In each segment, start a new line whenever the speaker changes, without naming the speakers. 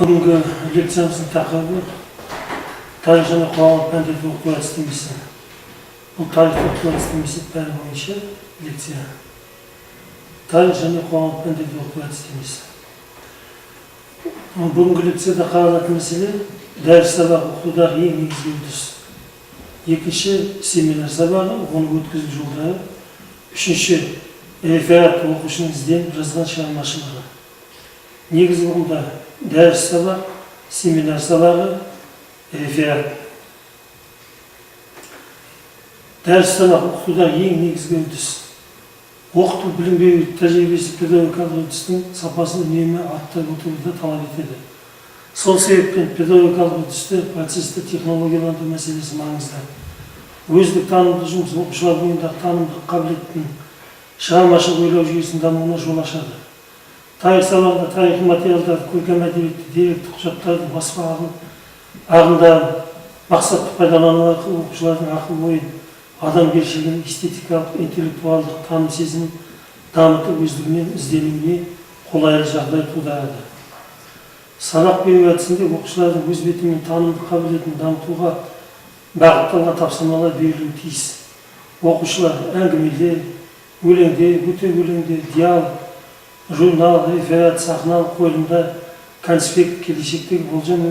Бүгінгі лекциямыздың тақырыбы тарих және қоғамдық пәндерді оқу әдістемесі. Бұл тарихты оқу әдістемесі пәні бойынша лекция. Тарих және қоғамдық пәндерді оқу әдістемесі. Бүгінгі лекцияда қаралатын мәселе дәріс сабақ оқытудағы ең негізгі үрдіс. Екінші семинар сабағы, оны өткізу жолдары. Үшінші реферат оқушының ізденіп жазған шығармашылығы. Негізгі ұғымда дәріс сабақ, семинар сабағы, реферат. Дәріс сабақ оқытудағы ең негізгі үрдіс. Оқыту білім беру тәжірибесі педагогикалық үрдістің сапасын үнемі арттырып отыруды талап етеді. Сол себептен педагогикалық үрдісті процесті технологияландыру мәселесі маңызды. Өздік танымдық жұмыс оқушылар бойындағы танымдық қабілеттің шығармашылық ойлау жүйесінің дамуына жол ашады. Тарих сабағында тарихи материалдарды, көркем әдебиетті, деректі құжаттарды, баспа ағындарын мақсатты пайдалану арқылы оқушылардың ақыл-ойын, адамгершілігін, эстетикалық, интеллектуалдық таным сезімін дамытып өздігінен ізденуіне қолайлы жағдай тудырады. Сабақ беру әдісінде оқушылардың өз бетімен танымдық қабілетін дамытуға бағытталған тапсырмалар берілуі тиіс. Оқушылар әңгімелер, өлеңдер, өтек өлеңдер, диалог, журнал, реферат, сахналық қойылымдар, конспект, келешектегі болжам,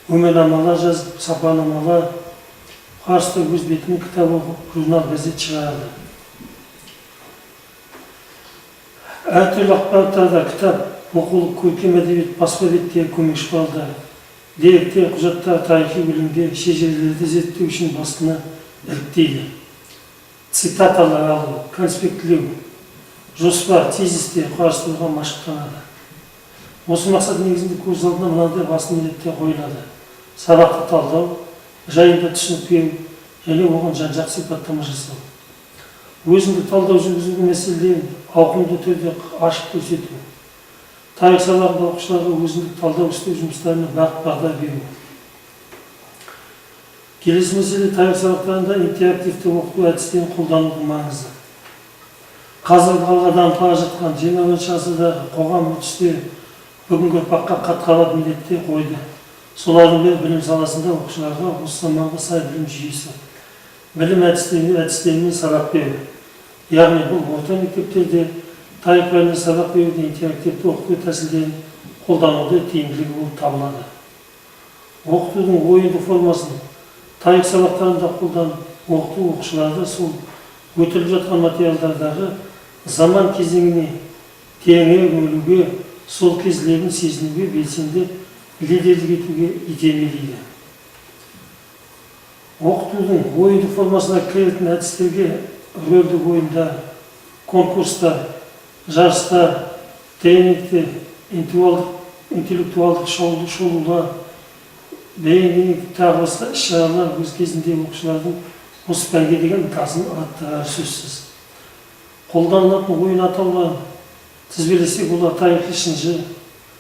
өмірнамалар жазып, сапарнамалар, қарсы өз бетімен кітап оқып, журнал, газет шығарады. Әртүрлі ақпараттарда кітап, оқулық, көркем әдебиет, баспа беттері, көмекші құралдары, деректер, құжаттар, тарихи өлеңдер, шежірелерді зерттеу үшін басына іріктейді. Цитаталар алу, конспектлеу, жоспар, тезистер қарастыруға машықтанады. Осы мақсат негізінде көз алдына мынандай басты міндеттер қойылады. Сабақты талдау, жайында түсінік беру және оған жан-жақты сипаттама жасау. Өзіндік талдау жүргізудің мәселелерін ауқымды түрде ашып көрсету. Тарих сабағында оқушыларға өзіндік талдау істеу жұмыстарына бағыт-бағдар беру. Келесі мәселе тарих сабақтарында интерактивті оқыту әдістерін қолданудың маңызы. Қазіргі ғалымға дамып бара жатқан 20-ші ғасырдағы қоғам үрдістері бүгінгі ұрпаққа қат-қабат міндеттер қойды. Солардың бірі білім саласында оқушыларға осы заманға сай білім жүйесі, білім әдістерімен сабақ беру. Яғни бұл орта мектептерде тарих пәнінен сабақ беруде интерактивті оқыту тәсілдерін қолдануды тиімділігі болып табылады. Оқытудың ойынды формасын тарих сабақтарында қолданып, оқыту оқушыларды сол өтіліп жатқан материалдардағы заман кезеңіне тереңірек үңілуге, сол кезлерін сезінуге, белсенді лидерлік етуге итермелейді. Оқытудың ойынды формасына кіретін әдістерге рөлдік ойындар, конкурстар, жарыстар, тренингтер, интеллектуалдық шолулар, бейінген тағы басқа іс-шаралар өз кезінде оқушылардың осы пәнге деген ынтасын арттырары сөзсіз. Қолданылатын ойын атауларын тізбелесек, олар тарихи шынжы,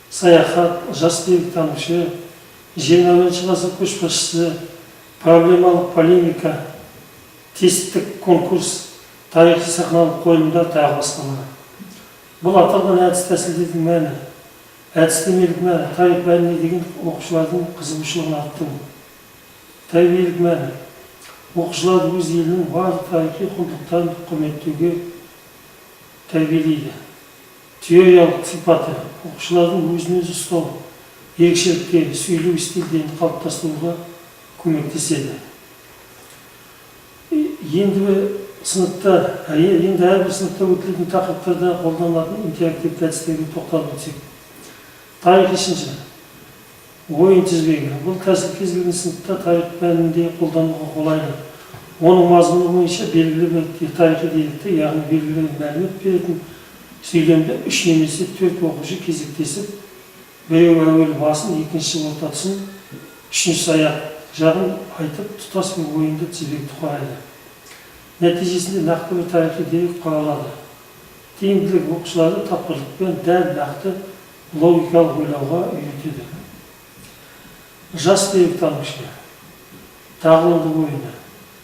саяхат, жас деректанушы, 20-ші ғасыр көшбасшысы, проблемалық полемика, тесттік конкурс, тарихи сахналық қойылымдар тағы басқалары. Бұл аталған әдіс тәсілдердің мәні, әдістемелік мәні, тарих пәніне деген оқушылардың қызығушылығын арттыру. Тәрбиелік мәні, оқушыларды өз елінің барлық тарихи құндылықтарын құрметтеуге тәрбиелейді. Теориялық сипаты, оқушылардың өзін-өзі ұстау, ерекшеліктері, сөйлеу стильдерін қалыптастыруға көмектеседі. Енді әрбір сыныпта өтілетін тақырыптарда қолданылатын интерактивті әдістерге тоқталып өтсек. Тарихи шынжы, ойын тізбегі. Бұл тәсіл кез келген сыныпта тарих пәнінде қолдануға қолайлы. Оның мазмұны бойынша белгілі бір тарихи деректі, яғни белгілі мәлімет беретін сөйлемді 3 немесе 4 оқушы кезектесіп, біреу әуелі басын, екінші орта тұсын, үшінші аяқ жағын айтып, тұтас бір ойынды тізбекті құрайды. Нәтижесінде нақты бір тарихи дерек құралады. Тиімділік оқушыларды тапқырлықпен дәл нақты логикалық ойлауға үйретеді. Жас деректанушы, тағылымдық ойыны.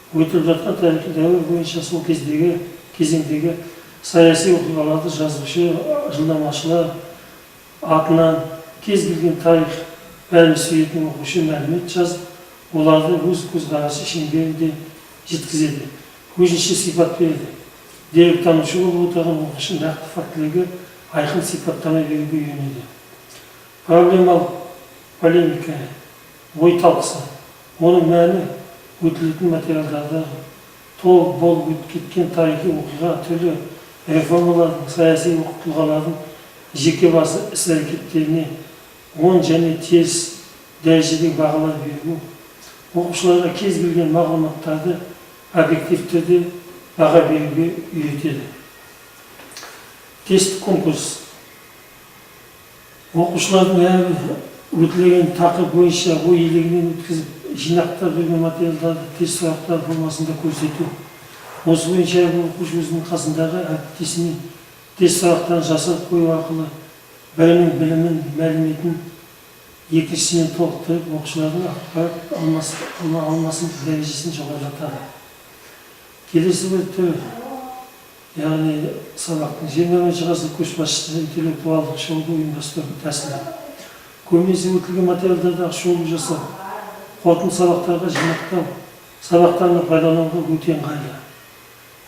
Өтіліп жатқан тарихи дәуір бойынша сол кезеңдегі саяси оқиғаларды жазушы, жылнамашылар атынан кез келген тарих бәрін сүйетін оқушы мәлімет жазып, оларды өз көзқарасы шеңберінде жеткізеді, өзінше сипат береді. Деректанушы болып отырған оқушы нақты фактілерге айқын сипаттама беруге үйренеді. Проблемалық полемика, ой талқысы, оның мәні өтілетін материалдарда толық болып кеткен тарихи оқиға, түрлі реформалардың, саяси тұлғалардың жеке басы іс-әрекеттеріне оң және теріс дәрежедегі бағалар беру, оқушыларға кез келген мағлұматтарды объективті түрде баға беруге үйретеді. Тест конкурс. Оқушылардың әрбір өтілген тақырып бойынша ой елегінен өткізіп, жинақтап жүрген материалдарды тест сұрақтар формасында көрсету. Осы бойынша оқушы өзінің қасындағы әріптесіне тест сұрақтарын жасап қою арқылы бірінің білімін, мәліметін екіншісімен толықтырып, оқушылардың ақпарат алмасын дәрежесін жоғарылатады. Келесі бір түрі, яғни сабақтың 21 ғасыр көшбасшысы интеллектуалдық шолу ұйымдастыру тәсілі. Көбінесе өтілген материалдарда шолу жасау, қорытынды сабақтарға жинақтау, сабақтарны пайдалануға өте ыңғайлы.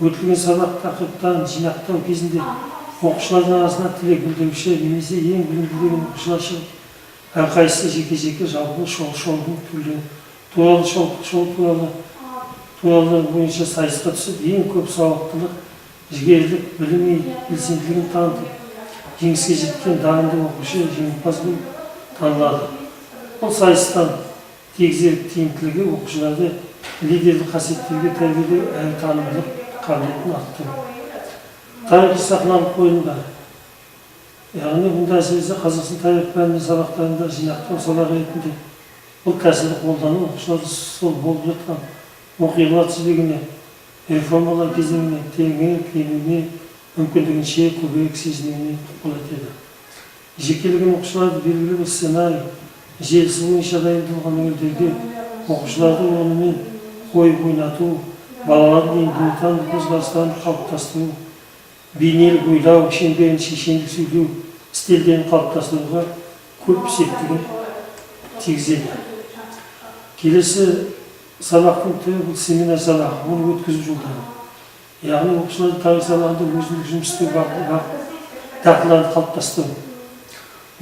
Өтілген сабақ тақырыптарын жинақтау кезінде оқушылардың арасында тілек білдіруші немесе ең білімді деген оқушылар шығып, әрқайсысы жеке-жеке жалпы шолудың түрлері туралы бойынша сайысқа түсіп, ең көп сауаттылық, жігерлік, білім белсенділігін танытып, жеңіске жеткен дарынды оқушы жеңімпаз болып танылады. Бұл сайыстан тигізер тиімділігі оқушыларды лидерлік қасиеттерге тәрбиелеу әрі танымдық қабілетін арттыру. Тарихи сахналық қойылымдар. Яғни бұнда әсіресе Қазақстан тарих пәнінің сабақтарында жинақтау сабағы ретінде бұл тәсілді қолдану оқушыларды сол болып жатқан оқиғалар тізбегіне, реформалар кезеңіне, тереңірек енуіне, мүмкіндігінше көбірек сезінуіне ықпал етеді. Жекелеген оқушыларды белгілі бір сценарий, желісі бойынша дайындалған өнердерде оқушыларды онымен қойып ойнату, балалардың интеллектуалдық көзқарастарын қалыптастыру, бейнелік ойлау, шеңберін шешендік сөйлеу стильдерін қалыптастыруға көп септігін тигізеді. Келесі сабақтың түрі бұл семинар сабағы, оны өткізу жолдары. Яғни оқушылардың тарих сабағында өзіндік жұмыс істеу дағдыларын қалыптастыру,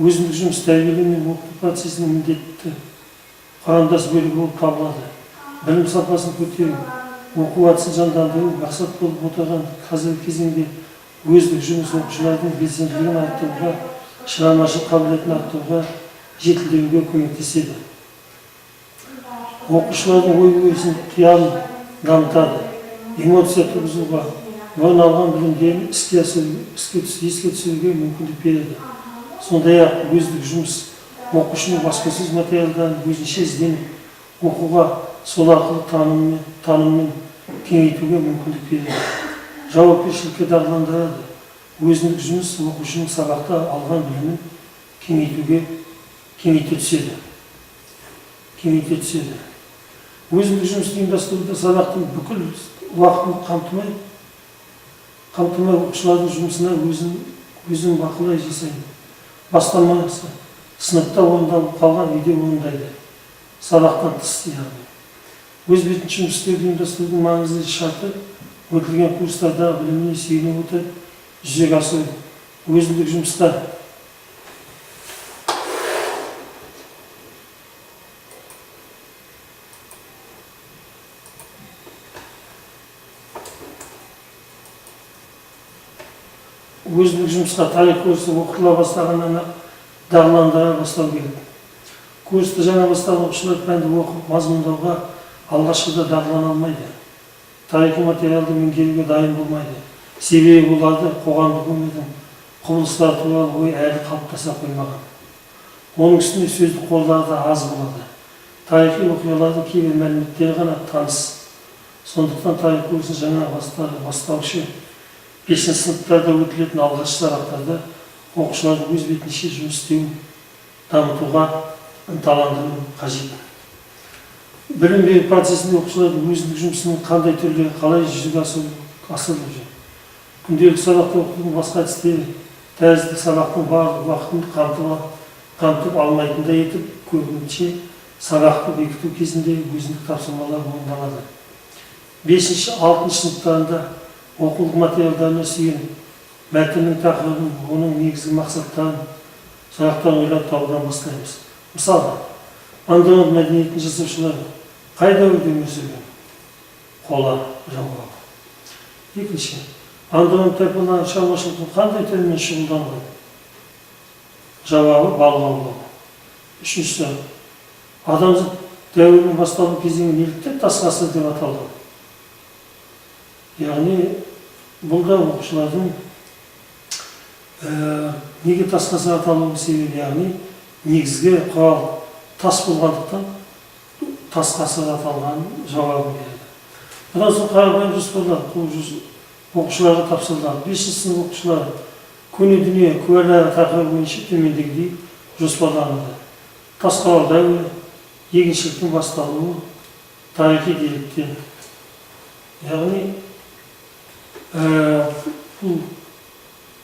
өзіндік жұмыс тәрбиелеу мен оқыту процесінің міндетті құрамдас бөлігі болып табылады. Білім сапасын көтеру, оқу әдісін жандандыру мақсат болып отырған қазіргі кезеңде өзіндік жұмыс оқушылардың белсенділігін арттыруға, шығармашылық қабілетін арттыруға, жетілдіруге көмектеседі. Оқушылардың ой-өрісін, қиялын дамытады, эмоция туғызуға, бұрын алған білімдерін еске түсіруге мүмкіндік береді. Сондай-ақ өзіндік жұмыс оқушының баспасөз материалдарын өзінше ізденіп, оқуға сол арқылы таныммен кеңейтуге мүмкіндік береді. Жауапкершілікке дағдыландырады. Өзіндік жұмыс оқушының сабақта алған білімін кеңейте түседі. Өзіндік жұмысты ұйымдастыруда сабақтың бүкіл уақытын қамтымай оқушылардың жұмысына өзін бақылай жасайды. Бастамасы сыныпта орындалып қалған үйде орындайды. Сабақтан тыс яғни. Өз бетін жұмыс істеуді ұйымдастырудың маңызды шарты өтілген курстардағы біліміне сүйене отырып жүзеге асыру. Өзіндік жұмыстар. Өзіндік жұмысқа тарих курсы оқытыла бастағаннан дағдыландыра бастау керек. Курсты жаңа бастаған оқушылар пәнді оқып мазмұндауға алғашқыда дағдылана алмайды. Тарихи материалды меңгеруге дайын болмайды. Себебі оларды қоғамдық өмірдің құбылыстары туралы ой әлі қалыптаса қоймаған. Оның үстіне сөздік қорлары да аз болады. Тарихи оқиғалардың кейбір мәліметтері ғана таныс. Сондықтан тарих курсын жаңа бастаушы 5-ші сыныптарда өтілетін алғашқы сабақтарда оқушылардың өз бетінше жұмыс істеуін дамытуға ынталандыру қажет. Білім беру процесінде оқушылардың өзіндік жұмысының қандай түрлері қалай жүзеге асырылып жүр. Күнделікті сабақта оқытудың басқа әдістері, тәрізді сабақтың барлық уақытын қамтуға қамтып алмайтындай етіп, көбінше сабақты бекіту кезінде өзіндік тапсырмалар орындалады. 5-6 сыныптарында оқулық материалдарына сүйеніп, мәтіннің тақырыбын, оның негізгі мақсаттарын, сұрақтарын ойлап табудан бастаймыз. Мысалы, андронт мәдениетін жасаушылар қай дәуірде өмір сүрген? Қола жауабы. Екінші, андронт тайпалары шаруашылықтың қандай түрімен шұғылданған? Жауабы балық аулау. Үшіншісі, адамзат дәуірінің басталу кезеңі неліктен тас ғасыр деп аталған? Яғни, бұл да оқушылардың неге тас ғасыр аталуының себебі, яғни негізгі құрал тас болғандықтан тас ғасыр аталған жауабын береді. Бұдан соң қарапайым жоспарлар оқушыларға тапсырылады. 5-ші сынып оқушылары көне дүние куәлары тақырыбы бойынша төмендегідей жоспарланады. Тас құрал дәуірі, егіншіліктің басталуы, тарихи деректер. Яғни, бұл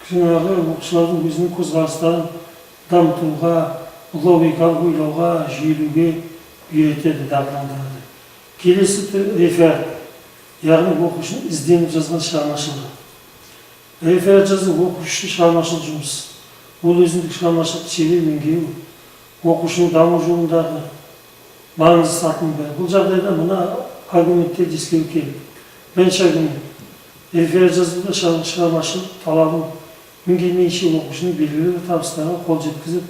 жаңағы оқушылардың өзінің көзқарастарын дамытуға, логикалық ойлауға, жүйелеуге үйретеді, дағдыландырады. Келесі реферат, яғни оқушының ізденіп жазған шығармашылығы. Реферат жазу оқушы шығармашылық жұмыс. Ол өзіндік шығармашылық шебер меңгеру, оқушының даму жолындағы маңызды сатының бірі. Бұл жағдайда мына аргументтерді ескеру керек. Бірінші аргумент. Реферат жазуда шығармашылық талабын меңгермейінше оқушының белгілі бір табыстарға қол жеткізіп,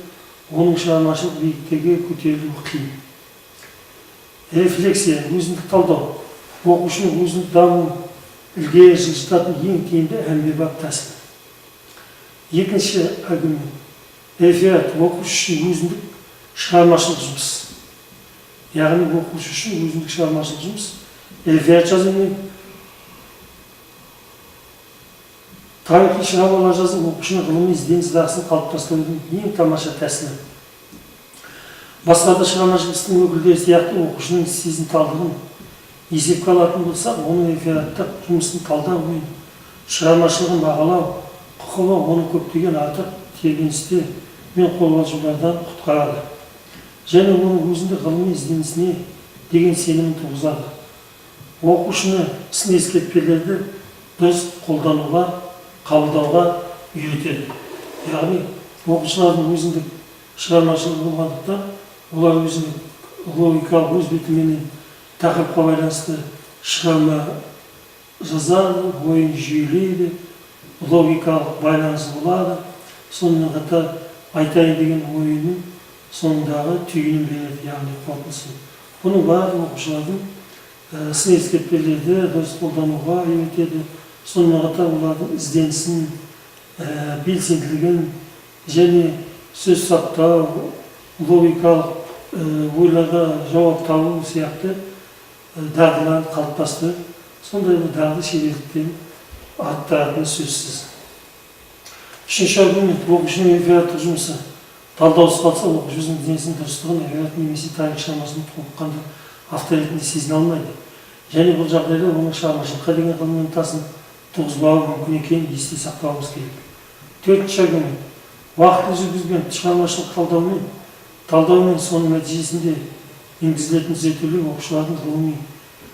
оның шығармашылық биіктікке көтерілуі қиын. Рефлексия, өзіндік талдау. Оқушының өзіндік дамуын ілгері жылжытатын ең тиімді әмбебап тәсіл. Екінші аргумент. Реферат оқушы үшін өзіндік шығармашылық жұмыс. Яғни оқушы үшін өзіндік шығармашылық жұмыс. Реферат жазумен тарихи шығармалар жазу оқушының ғылыми ізденіс дағдысын қалыптастырудың ең тамаша тәсілі. Басқа да шығармашылық істің өкілдері сияқты оқушының сезімталдығын есепке алатын болсақ, оның рефераттық жұмысын талдау мен шығармашылығын бағалау құқығы оны көптеген артық тебеністер мен қобалжулардан құтқарады. Және оның өзіндік ғылыми ізденісіне деген сенімін туғызады. Оқушыны сын ескертпелерді дұрыс қолдануға, қабылдауға үйретеді. Яғни, оқушылардың өзіндік шығармашылығы болғандықтан, олар өзінің логикалық өз бетіменен тақырыпқа байланысты шығарма жазады, ойын жүйелейді, логикалық байланысы болады. Сонымен қатар айтайын деген ойының соңындағы түйінін береді, яғни қорытындысын. Бұның барлығы оқушылардың сын ескертпелерді дұрыс қолдануға үйретеді. Сонымен қатар олардың ізденісін, белсенділігін және сөз саптау, логикалық ойларға жауап табу сияқты дағдыларды қалыптастырып, сондай бір дағды шеберліктен арттыратыны сөзсіз. Үшінші аргумент, оқушының рефераттық жұмысы. Талдаусыз қалса, оқушы өзінің ізденісінің дұрыстығын реферат немесе тарих шығармасын толыққанды автор ретінде сезіне алмайды. Және бұл жағдайда оның шығармашылыққа деген ғылым ынтасын туғызбауы мүмкін екенін есте сақтауымыз керек. Төртінші аргумент, уақытты жүргізген шығармашылық талдаумен соның нәтижесінде енгізілетін түзетулер оқушылардың ғылыми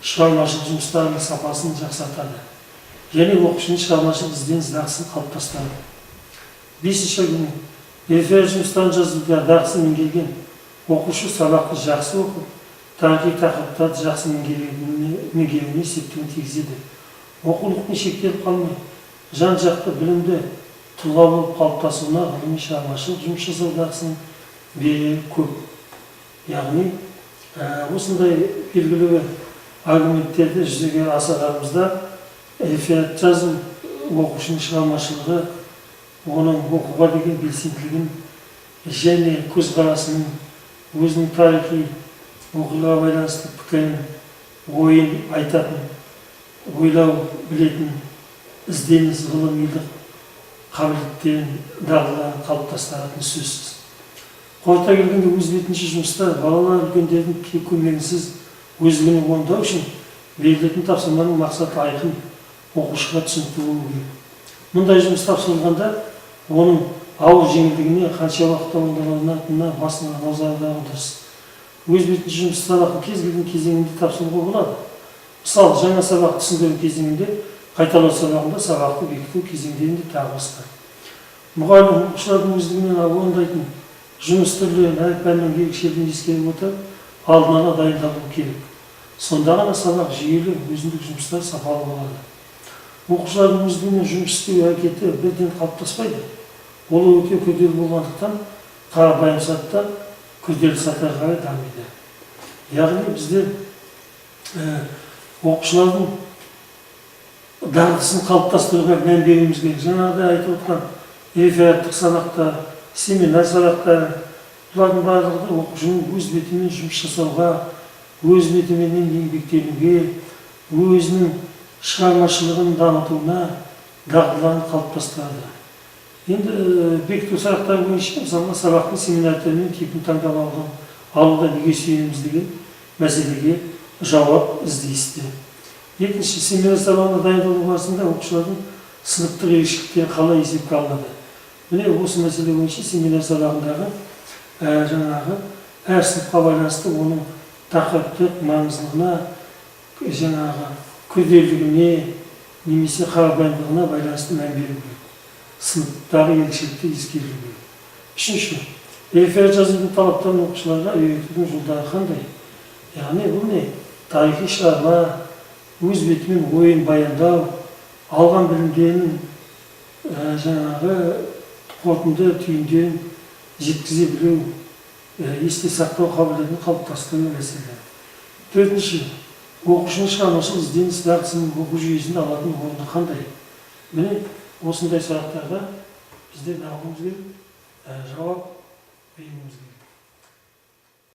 шығармашылық жұмыстарының сапасын жақсартады. Және оқушының шығармашылық ізденіс дағдысын қалыптастырады. Бесінші аргумент, реферат жұмыстарын жазуда дағдысын меңгерген оқушы сабақты жақсы оқып, тарихи тақырыптарды жақсы меңгеруіне септігін тигізеді. Оқулықтың шектеліп қалмай, жан-жақты білімді тұлға болып қалыптасуына ғылыми шығармашылық жұмыс жасау дағдысын берері көп. Яғни, осындай белгілі аргументтерді жүзеге асырғанымызда реферат жазу оқушының шығармашылығы, оның оқуға деген белсенділігін және көзқарасының, өзінің тарихи оқиғаға байланысты пікірін, ойын айтатын, ойлау білетін, ізденіс ғылымилық қабілеттерін, дағдыларын қалыптастыратын сөзсіз. Қорыта келгенде өз бетінше жұмыста балалар үлкендердің көмегінсіз өзгені орындау үшін берілетін тапсырманың мақсаты айқын, оқушыға түсінікті болуы керек. Мұндай жұмыс тапсырылғанда оның ауыр жеңілдігіне қанша уақыт орындалатынына басына назар аудару дұрыс. Өз бетінше жұмыс сабақтың кез келген кезеңінде тапсыруға болады. Мысалы, жаңа сабақ түсіндіру кезеңінде, қайталау сабағында сабақты бекіту кезеңдерінде тағы басқа. Мұғалім оқушылардың өздігінен орындайтын жұмыс түрлерін әр пәннің ерекшелігін ескере отырып, алдын ала дайындалу керек. Сонда ғана сабақ жүйелі, өзіндік жұмыстар сапалы болады. Оқушылардың өздігінен жұмыс істеу әрекеті бірден қалыптаспайды. Ол өте күрделі болғандықтан, қарапайым сатыдан күрделі сатыға қарай дамиды. Яғни біздер оқушылардың дағдысын қалыптастыруға мән беруіміз керек. Жаңағыда айтып отырған рефераттық сабақтар, семинар сабақтары, бұлардың барлығы оқушының өз бетімен жұмыс жасауға, өз бетімен еңбектенуге, өзінің шығармашылығын дамытуына дағдыларын қалыптастырады. Енді бекіту сабақтары бойынша мысалға сабақтың семинар-түрінің типін таңдап алуға неге сүйенеміз деген мәселеге жауап іздейсіздер. Екінші, семинар сабағына дайындалу барысында оқушылардың сыныптық ерекшеліктері қалай есепке алынады. Міне осы мәселе бойынша семинар сабағындағы жаңағы әр сыныпқа байланысты оның тақырыптық маңыздылығына, жаңағы күрделілігіне немесе қарапайымдылығына байланысты мән беру керек. Сыныптағы ерекшелікті ескерілу керек. Үшінші, реферат жазудың талаптарын оқушыларға үйретудің жолдары қандай? Яғни бұл не? Тарихи шығарма, өз бетімен ойын баяндау, алған білімдерін жаңағы қорытынды түйіндерін жеткізе білу, есте сақтау қабілетін қалыптастыру мәселе. Төртінші, оқушының шығармашылық ізденіс дағдысының оқу жүйесінде алатын орны қандай? Міне осындай сұрақтарға біздер дағуымыз керек, жауап беруіміз керек.